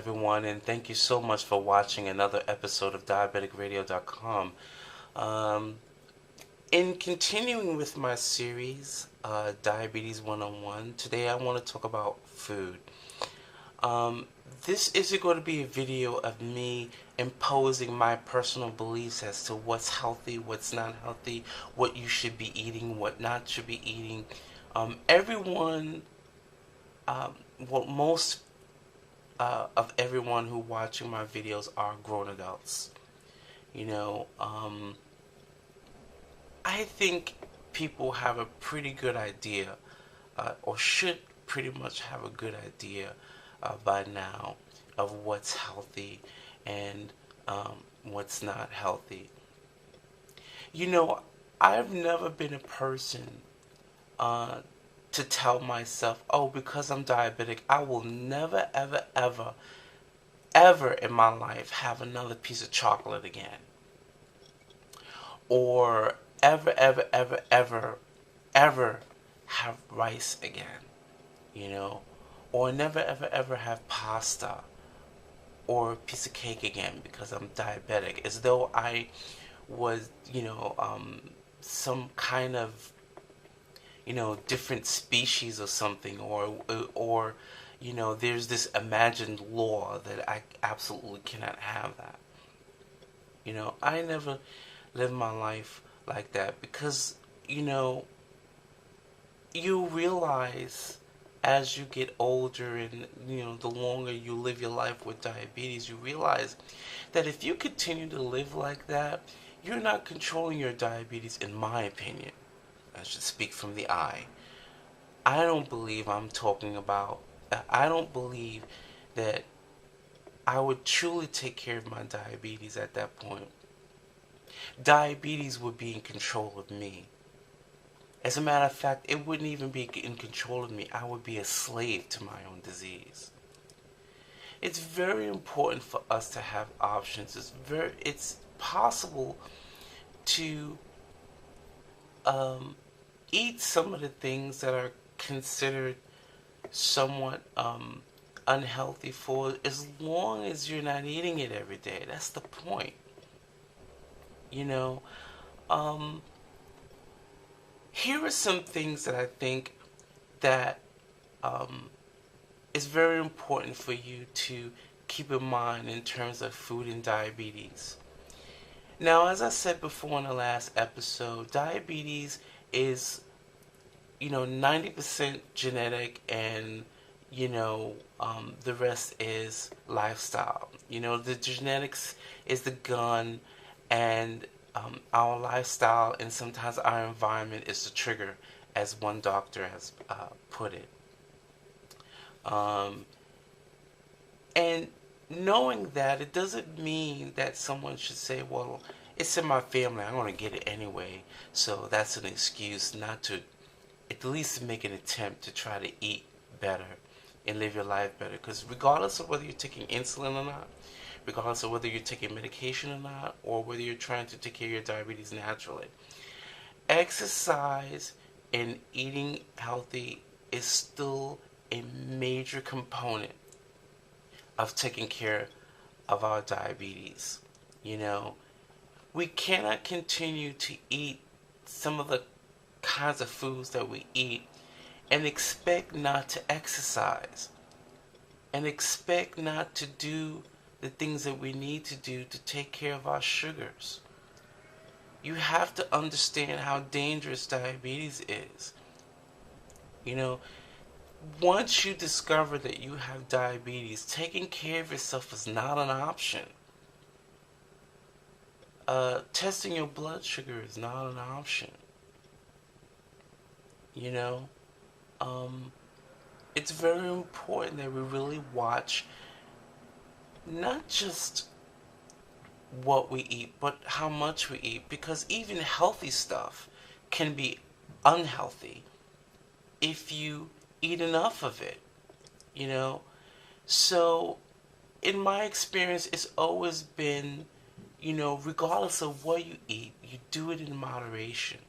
everyone, and thank you so much for watching another episode of diabeticradio.com. Um, in continuing with my series, Diabetes 101, today I want to talk about food. Um, this isn't going to be a video of me imposing my personal beliefs as to what's healthy, what's not healthy, what you should be eating, what not should be eating. Everyone, um, well, most of everyone who watching my videos are grown adults. You know, I think people have a pretty good idea, or should pretty much have a good idea by now of what's healthy and what's not healthy. You know, I've never been a person uh, to tell myself, oh, because I'm diabetic, I will never, ever, ever, ever in my life have another piece of chocolate again. Or ever, ever, ever, ever, ever have rice again. You know? Or never, ever, ever have pasta or a piece of cake again because I'm diabetic. As though I was, some kind of, different species or something, or there's this imagined law that I absolutely cannot have that. I never lived my life like that because, you realize as you get older and, the longer you live your life with diabetes, you realize that if you continue to live like that, you're not controlling your diabetes, in my opinion. I should speak from the eye. I don't believe I'm talking about, I don't believe that I would truly take care of my diabetes at that point. Diabetes would be in control of me. As a matter of fact, it wouldn't even be in control of me. I would be a slave to my own disease. It's very important for us to have options. It's possible to eat some of the things that are considered somewhat unhealthy for as long as you're not eating it every day. That's the point. You know, here are some things that I think that is very important for you to keep in mind in terms of food and diabetes. Now, as I said before in the last episode, diabetes is, 90% genetic and, the rest is lifestyle. The genetics is the gun, and our lifestyle and sometimes our environment is the trigger, as one doctor has put it. And knowing that, it doesn't mean that someone should say, well, it's in my family, I'm going to get it anyway, so that's an excuse not to at least make an attempt to try to eat better and live your life better. Because regardless of whether you're taking insulin or not, regardless of whether you're taking medication or not, or whether you're trying to take care of your diabetes naturally, exercise and eating healthy is still a major component of taking care of our diabetes. We cannot continue to eat some of the kinds of foods that we eat and expect not to exercise and expect not to do the things that we need to do to take care of our sugars. You have to understand how dangerous diabetes is. Once you discover that you have diabetes, taking care of yourself is not an option. Testing your blood sugar is not an option. It's very important that we really watch not just what we eat, but how much we eat, because even healthy stuff can be unhealthy if you eat enough of it. So in my experience, it's always been, regardless of what you eat, you do it in moderation.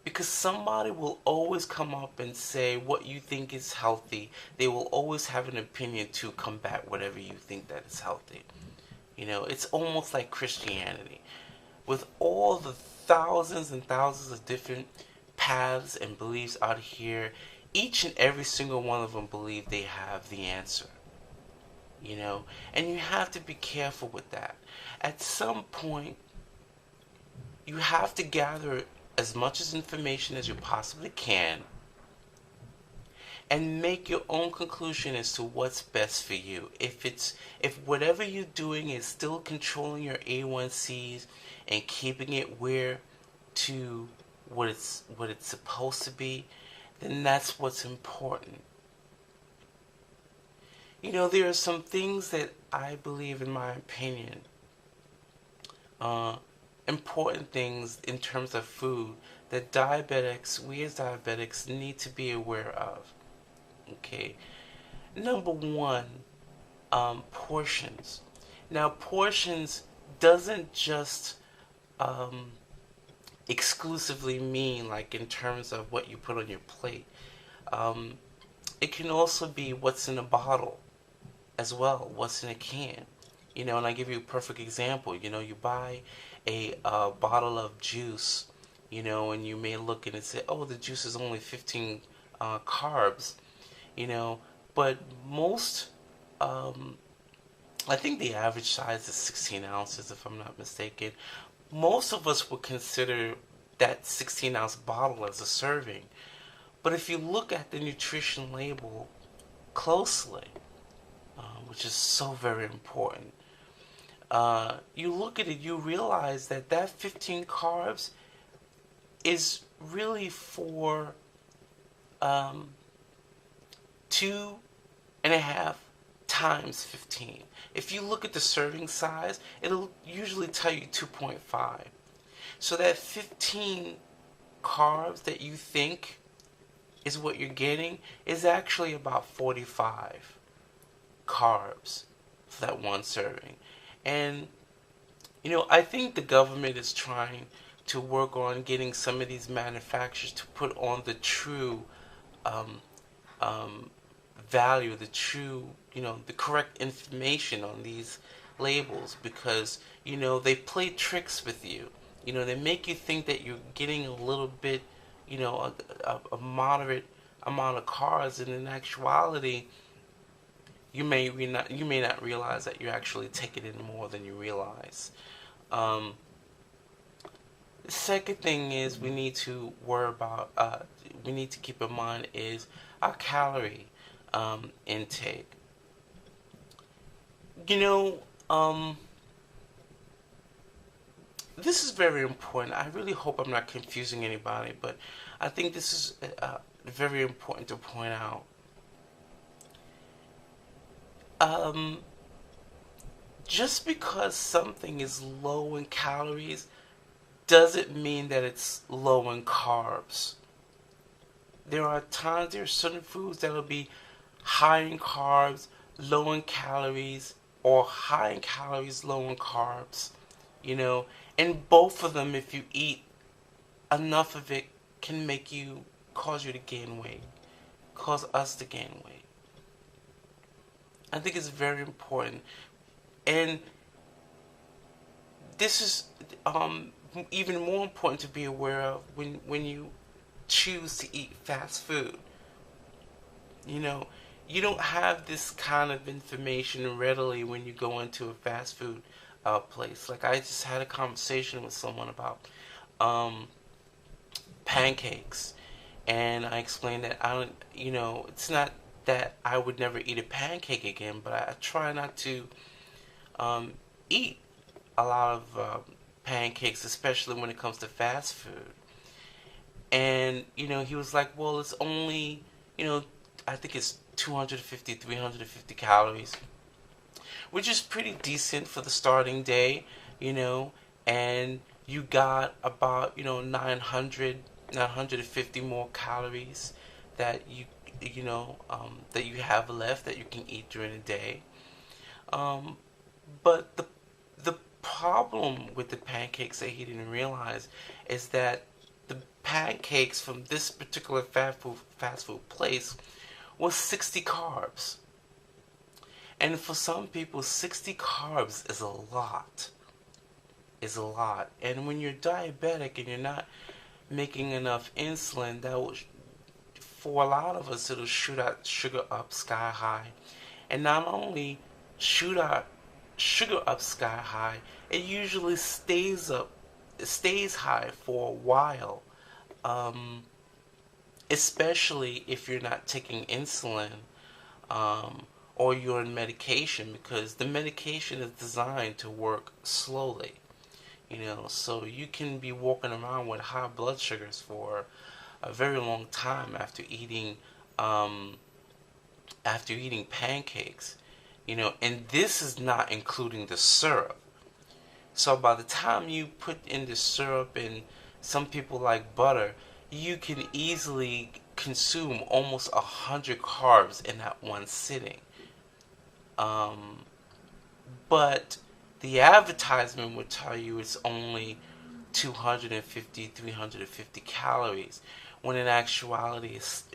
Because somebody will always come up and say what you think is healthy. They will always have an opinion to combat whatever you think that is healthy. It's almost like Christianity. With all the thousands and thousands of different paths and beliefs out here, each and every single one of them believe they have the answer. And you have to be careful with that. At some point, you have to gather as much as information as you possibly can and make your own conclusion as to what's best for you. If whatever you're doing is still controlling your A1Cs and keeping it where to what it's supposed to be, then that's what's important. There are some things that I believe, in my opinion, important things in terms of food that we as diabetics need to be aware of. Okay, number one, portions. Now, portions doesn't just exclusively mean like in terms of what you put on your plate. It can also be what's in a bottle as well, what's in a can. And I give you a perfect example. You buy a bottle of juice, and you may look at it and say, oh, the juice is only 15 carbs, but most, I think the average size is 16 ounces, if I'm not mistaken. Most of us would consider that 16-ounce bottle as a serving. But if you look at the nutrition label closely, which is so very important, you look at it, you realize that 15 carbs is really for 2.5 times 15. If you look at the serving size, it'll usually tell you 2.5. So that 15 carbs that you think is what you're getting is actually about 45 carbs for that one serving. And I think the government is trying to work on getting some of these manufacturers to put on the true value, the true, the correct information on these labels, because they play tricks with you. They make you think that you're getting a little bit, a moderate amount of carbs, and in actuality, you may not realize that you're actually taking in more than you realize. The second thing is we need to worry about, we need to keep in mind is our calorie intake. This is very important. I really hope I'm not confusing anybody, but I think this is very important to point out. Just because something is low in calories doesn't mean that it's low in carbs. There are certain foods that will be high in carbs, low in calories, or high in calories, low in carbs. And both of them, if you eat enough of it, can cause you to gain weight, cause us to gain weight. I think it's very important. And this is even more important to be aware of when you choose to eat fast food. You don't have this kind of information readily when you go into a fast food place. Like, I just had a conversation with someone about pancakes, and I explained that I don't, it's not that I would never eat a pancake again, but I try not to eat a lot of pancakes, especially when it comes to fast food. And he was like, well, it's only, I think it's 250, 350 calories, which is pretty decent for the starting day, and you got about, 950 more calories that that you have left that you can eat during the day. But the problem with the pancakes that he didn't realize is that the pancakes from this particular fast food place was 60 carbs. And for some people, 60 carbs is a lot. Is a lot. And when you're diabetic and you're not making enough insulin, that will, for a lot of us, it'll shoot out sugar up sky high. And not only shoot out sugar up sky high, it usually stays high for a while. Um, Especially if you're not taking insulin, or you're on medication, because the medication is designed to work slowly. So you can be walking around with high blood sugars for a very long time um, after eating pancakes. And this is not including the syrup. So by the time you put in the syrup, and some people like butter, you can easily consume almost 100 carbs in that one sitting. Um, but the advertisement would tell you it's only 250, 350 calories, when in actuality it's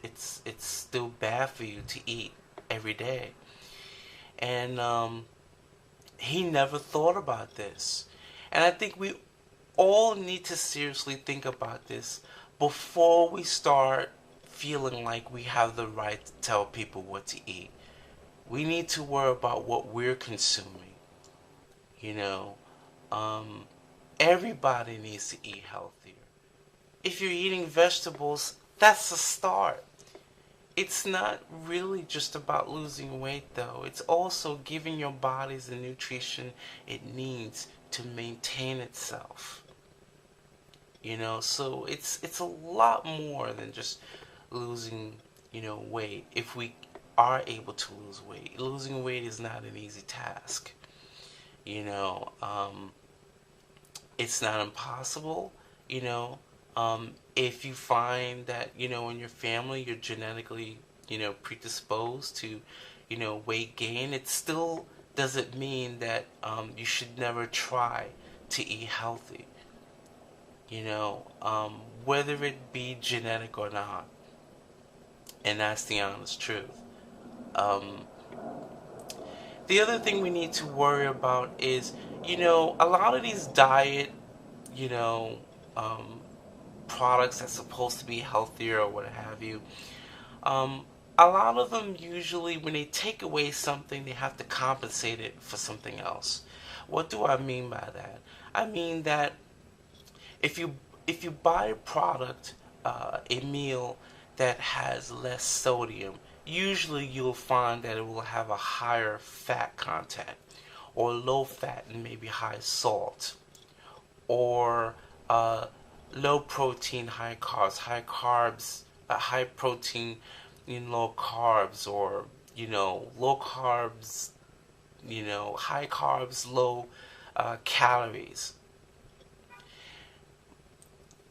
still bad for you to eat every day. And he never thought about this. And I think we all need to seriously think about this before we start feeling like we have the right to tell people what to eat. We need to worry about what we're consuming. You know, um, Everybody needs to eat healthier. If you're eating vegetables, that's a start. It's not really just about losing weight, though. It's also giving your body the nutrition it needs to maintain itself. So it's a lot more than just losing, weight. If we are able to lose weight, losing weight is not an easy task. You know, um, it's not impossible. You know, if you find that in your family you're genetically predisposed to weight gain, it still doesn't mean that you should never try to eat healthy. Whether it be genetic or not, and that's the honest truth. Um, the other thing we need to worry about is, a lot of these diet, you know, um, products that's supposed to be healthier or what have you. Um, a lot of them usually, when they take away something, they have to compensate it for something else. What do I mean by that? I mean that if you if you buy a product, a meal that has less sodium, usually you'll find that it will have a higher fat content, or low fat and maybe high salt, or uh, low protein, high carbs, high protein, low carbs, or low carbs, high carbs, low calories.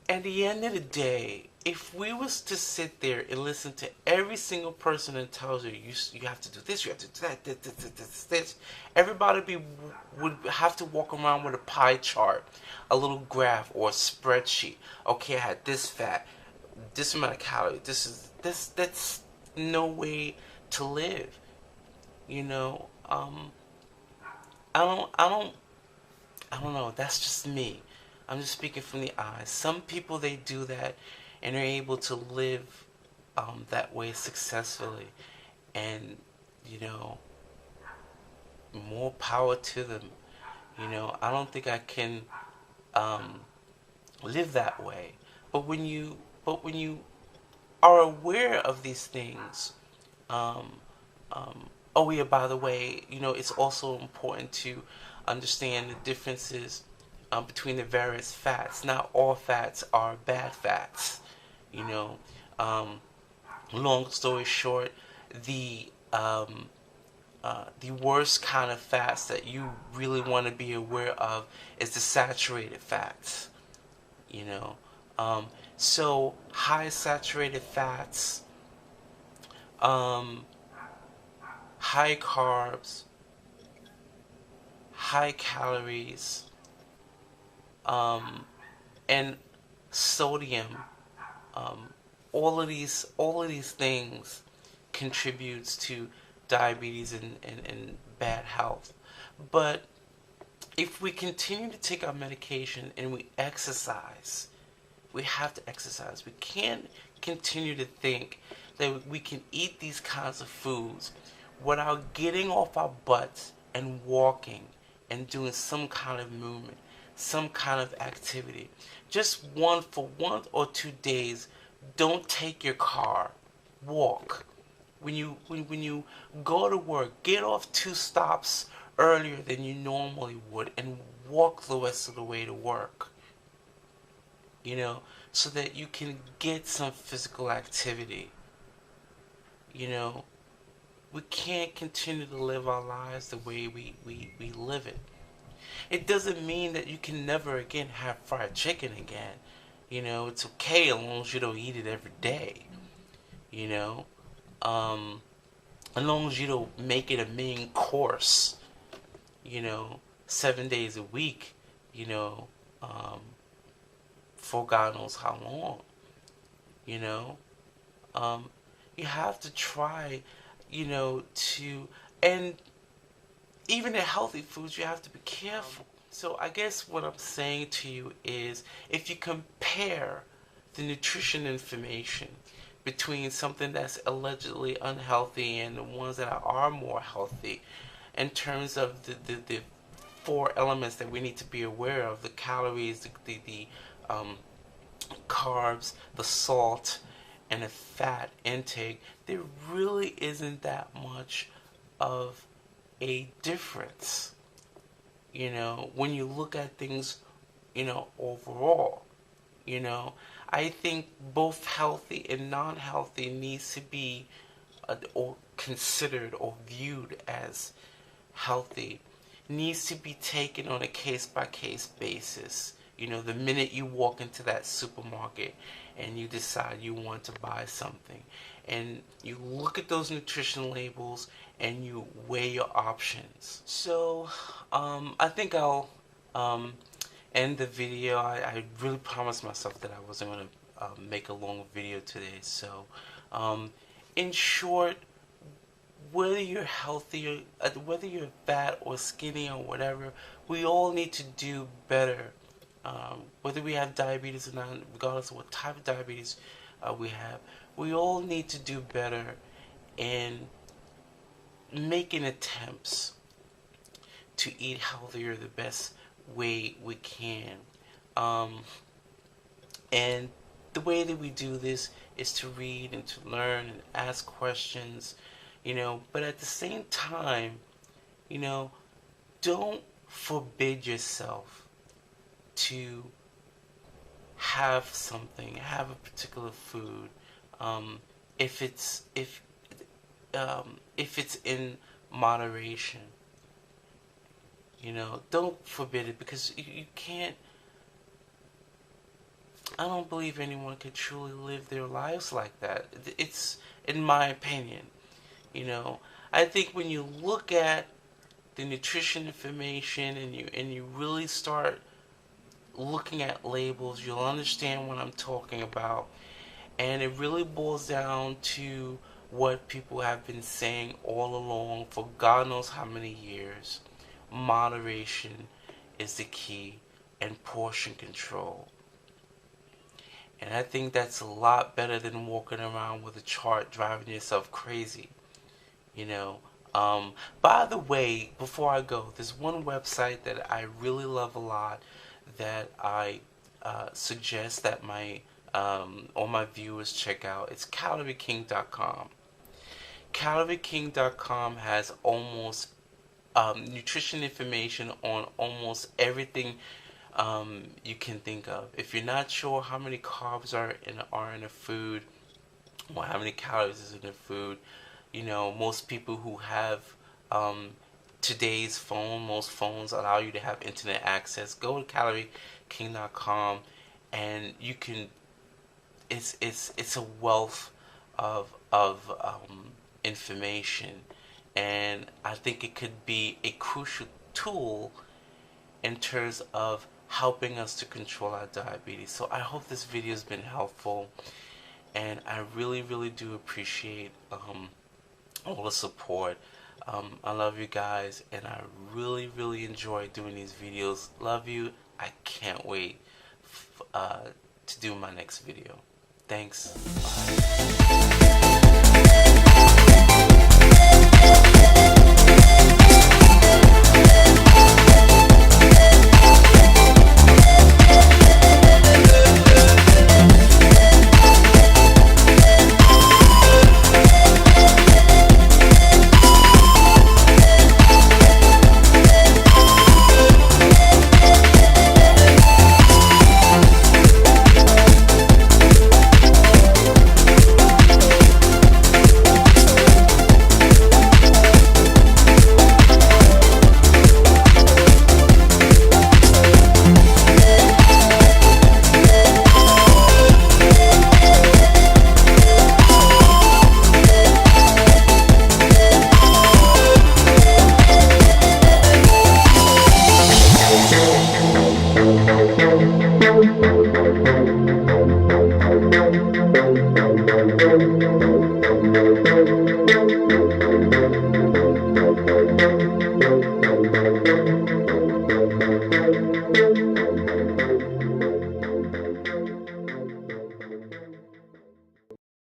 At the end of the day, if we was to sit there and listen to every single person that tells you you have to do this, you have to do that, this, everybody would have to walk around with a pie chart, a little graph or a spreadsheet. Okay, I had this fat, this amount of calories. That's no way to live. You know, um, I don't know. That's just me. I'm just speaking from the eyes. Some people, they do that and are able to live that way successfully, and you know, more power to them. I don't think I can um, live that way. But when you are aware of these things, um, oh yeah, by the way, it's also important to understand the differences between the various fats. Not all fats are bad fats. You know, um, Long story short, the the worst kind of fats that you really want to be aware of is the saturated fats. You know, um, so high saturated fats, um, high carbs, high calories, um, and sodium Um, all of these things contributes to diabetes and bad health. But if we continue to take our medication and we exercise, we have to exercise. We can't continue to think that we can eat these kinds of foods without getting off our butts and walking and doing some kind of movement, some kind of activity. Just for 1 or 2 days, don't take your car. Walk. When you go to work, get off 2 stops earlier than you normally would and walk the rest of the way to work. So that you can get some physical activity. You know, we can't continue to live our lives the way we live it. It doesn't mean that you can never again have fried chicken again. It's okay as long as you don't eat it every day. You know, um, as long as you don't make it a main course. 7 days a week. You know, um, for God knows how long. You know, um, you have to try. To and even the healthy foods, you have to be careful. So I guess what I'm saying to you is, if you compare the nutrition information between something that's allegedly unhealthy and the ones that are more healthy, in terms of the four elements that we need to be aware of: the calories, the carbs, the salt, and the fat intake, there really isn't that much of a difference, when you look at things, overall. I think both healthy and non-healthy needs to be or considered or viewed as healthy, needs to be taken on a case-by-case basis. The minute you walk into that supermarket and you decide you want to buy something, and you look at those nutrition labels and you weigh your options. So, I think I'll end the video. I really promised myself that I wasn't going to make a long video today. So, in short, whether you're healthy, whether you're fat or skinny or whatever, we all need to do better. Whether we have diabetes or not, regardless of what type of diabetes we have, we all need to do better in making attempts to eat healthier the best way we can. And the way that we do this is to read and to learn and ask questions, but at the same time, don't forbid yourself to have something, have a particular food, if it's in moderation. Don't forbid it, because you can't. I don't believe anyone can truly live their lives like that. It's, in my opinion. I think when you look at the nutrition information and you really start looking at labels, you'll understand what I'm talking about. And it really boils down to what people have been saying all along for God knows how many years. Moderation is the key, and portion control. And I think that's a lot better than walking around with a chart driving yourself crazy. By the way, before I go, there's one website that I really love a lot that I suggest that all my viewers check out. It's calorieking.com. Calorieking.com has almost nutrition information on almost everything you can think of. If you're not sure how many carbs are in a food, or how many calories is in a food, most people who have today's phone, most phones allow you to have internet access. Go to calorieking.com, and you can. It's a wealth of information, and I think it could be a crucial tool in terms of helping us to control our diabetes. So I hope this video has been helpful, and I really, really do appreciate all the support. I love you guys, and I really, really enjoy doing these videos. Love you. I can't wait to do my next video. Thanks. Bye.